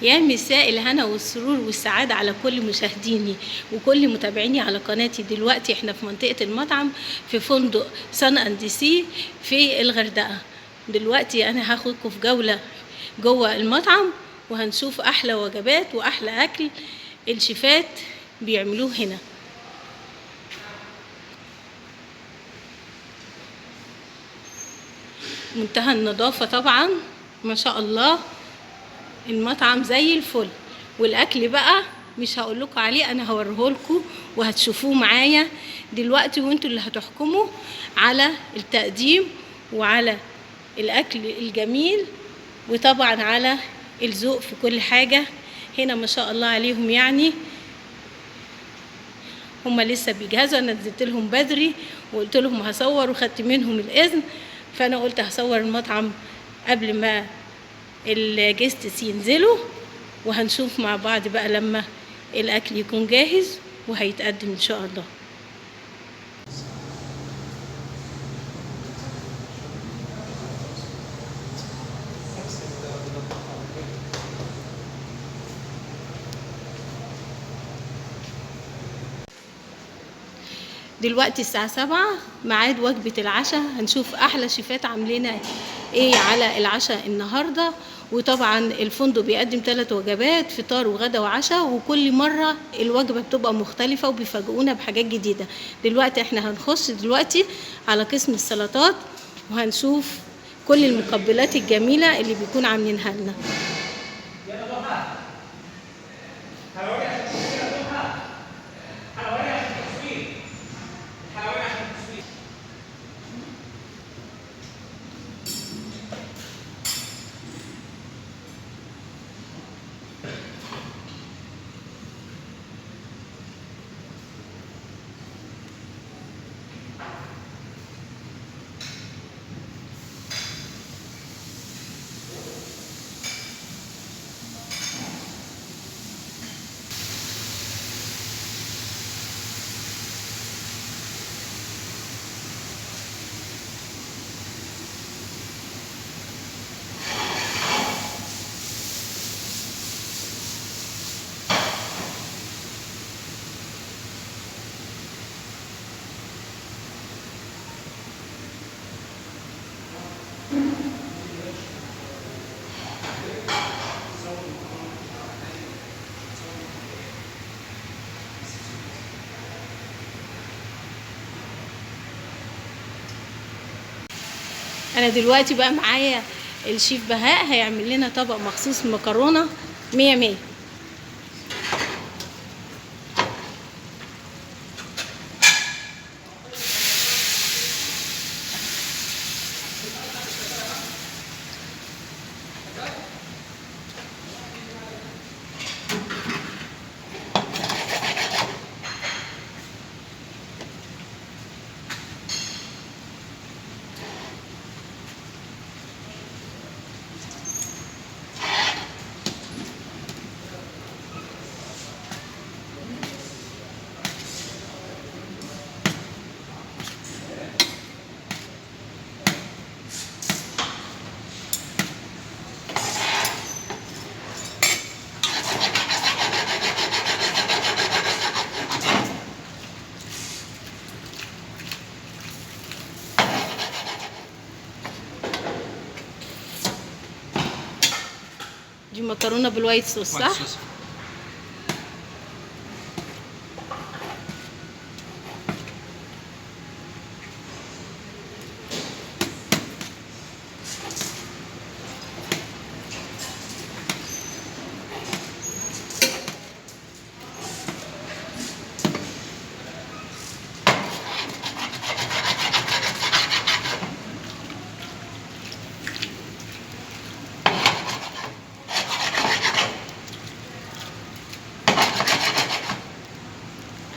يا مساء الهنا والسرور والسعادة على كل مشاهديني وكل متابعيني على قناتي. دلوقتي احنا في منطقة المطعم في فندق سان اند سي في الغردقة. دلوقتي انا هاخدكم في جولة جوه المطعم وهنشوف احلى وجبات واحلى اكل الشيفات بيعملوه هنا. منتهى النظافة طبعا، ما شاء الله. المطعم زي الفل، والاكل بقى مش هقول لكم عليه، انا هوريه لكم وهتشوفوه معايا دلوقتي، وانتوا اللي هتحكموا على التقديم وعلى الاكل الجميل وطبعا على الذوق في كل حاجة. هنا ما شاء الله عليهم، يعني هما لسه بيجهزوا. انا نزلت لهم بدري وقلت لهم هصور وخدت منهم الاذن، فانا قلت هصور المطعم قبل ما الجيستس ينزلوا، وهنشوف مع بعض بقى لما الاكل يكون جاهز وهيتقدم ان شاء الله. دلوقتي الساعة 7 ميعاد وجبة العشاء. هنشوف أحلى شيفات عاملين إيه على العشاء النهاردة. وطبعا الفندق بيقدم 3 وجبات، فطار وغدا وعشاء، وكل مرة الوجبة بتبقى مختلفة وبيفاجئونا بحاجات جديدة. دلوقتي احنا هنخش دلوقتي على قسم السلطات وهنشوف كل المقبلات الجميلة اللي بيكون عاملينها لنا. انا دلوقتي بقى معايا الشيف بهاء هيعمل لنا طبق مخصوص مكرونه 100. دي مكرونه بالوايت صوص صح؟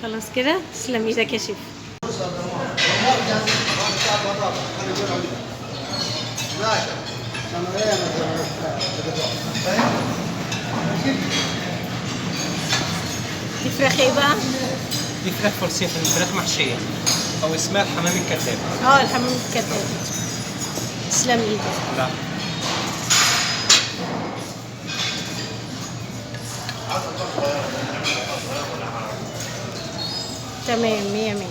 خلاص كده، تسلم ايدك يا شيف. دي فراخ ايه بقى؟ دي فراخ فورسيخ، الفراخ محشيه او اسمها الحمام الكذاب. الحمام الكذاب. تسلم ايدك. لا تمام، مية مية.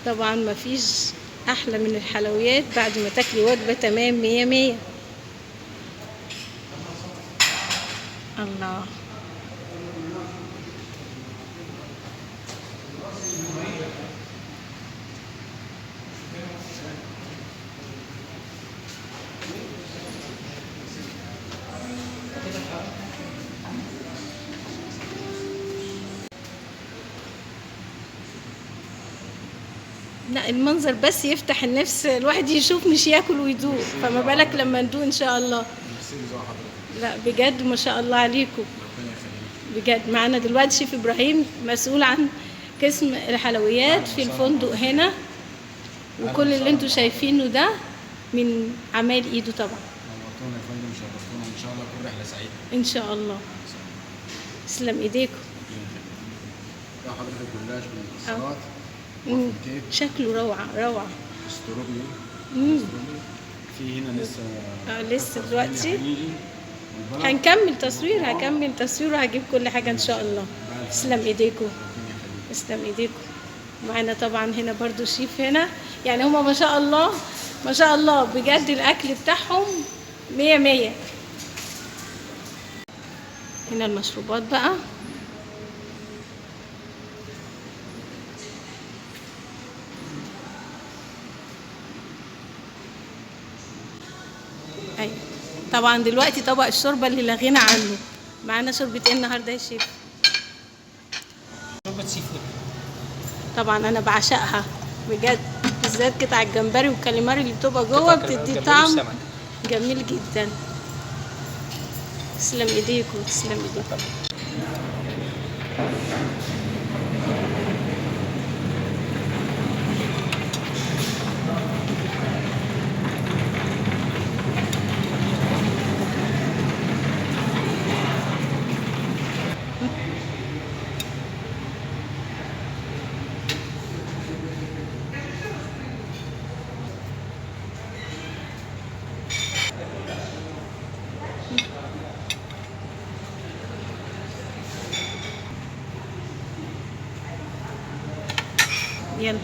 طبعا مفيش احلى من الحلويات بعد ما تاكلي وجبة تمام، مية مية. الله. لا، المنظر بس يفتح النفس، الواحد يشوف مش ياكل ويدوق، فما بالك لما ندوق ان شاء الله. لا بجد ما شاء الله عليكم، بجد. معانا دلوقتي شيف ابراهيم مسؤول عن قسم الحلويات في الفندق هنا، وكل اللي انتوا شايفينه ده من اعمال ايده طبعا. نورتونا يا فندم، شرفتونا، ان شاء الله تكون رحله سعيده. ان شاء الله. تسلم ايديكم. ده حضرتك جلاش بالمكسرات مم. وفي الكيك شكله روعة روعة. استروبي. مم. في هنا لسه لسه دلوقتي هيجي والبلد. هنكمل تصوير، هكمل تصوير وهجيب كل حاجة ان شاء الله. تسلم ايديكم، تسلم ايديكم. معانا طبعا هنا برضو شيف هنا، يعني هما ما شاء الله ما شاء الله بجد، الاكل بتاعهم مية مية. هنا المشروبات بقى. ايوه طبعا دلوقتي طبق الشوربه اللي لا غنى عنه. معانا شوربه ايه النهارده يا شيف؟ شوربة سي فود. طبعا انا بعشقها بجد، بالذات قطع الجمبري والكاليماري اللي بتبقى جوه بتدي طعم جميل جدا. تسلم ايديكم، تسلم ايديكم. يلا